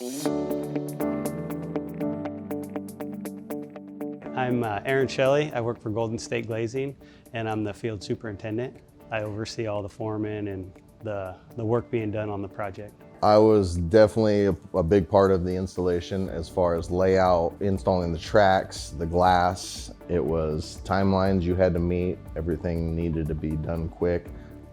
I'm Aaron Shelley. I work for Golden State Glazing, and I'm the field superintendent. I oversee all the foremen and the work being done on the project. I was definitely a big part of the installation as far as layout, installing the tracks, the glass. It was timelines you had to meet. Everything needed to be done quick.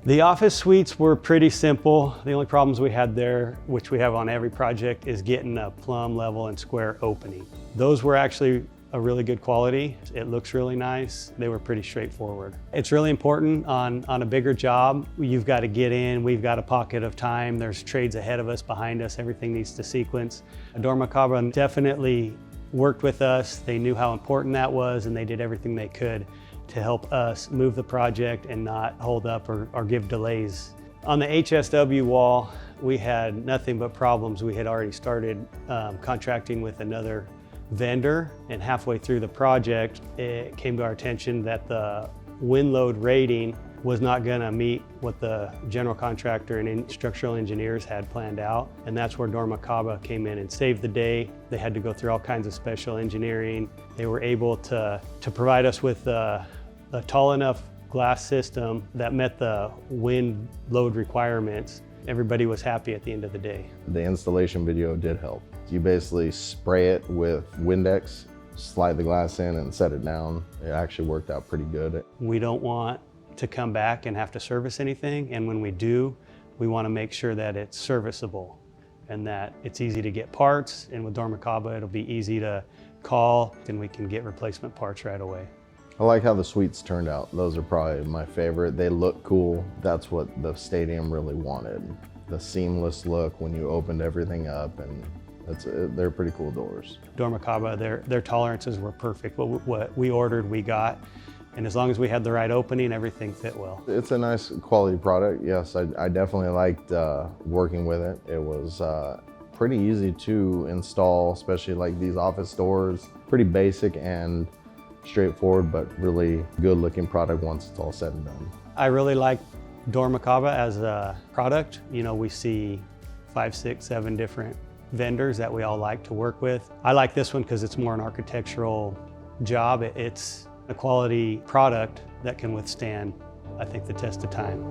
The office suites were pretty simple. The only problems we had there, which we have on every project, is getting a plumb, level, and square opening. Those were actually a really good quality. It looks really nice. They were pretty straightforward. It's really important on a bigger job. You've got to get in, we've got a pocket of time. There's trades ahead of us, behind us. Everything needs to sequence. dormakaba definitely worked with us. They knew how important that was, and they did everything they could to help us move the project and not hold up or give delays. On the HSW wall, we had nothing but problems. We had already started contracting with another vendor, and halfway through the project, it came to our attention that the wind load rating was not going to meet what the general contractor and structural engineers had planned out. And that's where dormakaba came in and saved the day. They had to go through all kinds of special engineering. They were able to provide us with a tall enough glass system that met the wind load requirements. Everybody was happy at the end of the day. The installation video did help. You basically spray it with Windex, slide the glass in and set it down. It actually worked out pretty good. We don't want to come back and have to service anything, and when we do, we want to make sure that it's serviceable and that it's easy to get parts, and with dormakaba it'll be easy to call and we can get replacement parts right away. I like how the suites turned out. Those are probably my favorite. They look cool. That's what the stadium really wanted. The seamless look when you opened everything up, and they're pretty cool doors. dormakaba, their tolerances were perfect. What we ordered, we got. And as long as we had the right opening, everything fit well. It's a nice quality product. Yes, I definitely liked working with it. It was pretty easy to install, especially like these office doors. Pretty basic and straightforward, but really good looking product once it's all said and done. I really like dormakaba as a product. You know, we see 5, 6, 7 different vendors that we all like to work with. I like this one because it's more an architectural job. It's a quality product that can withstand, I think, the test of time.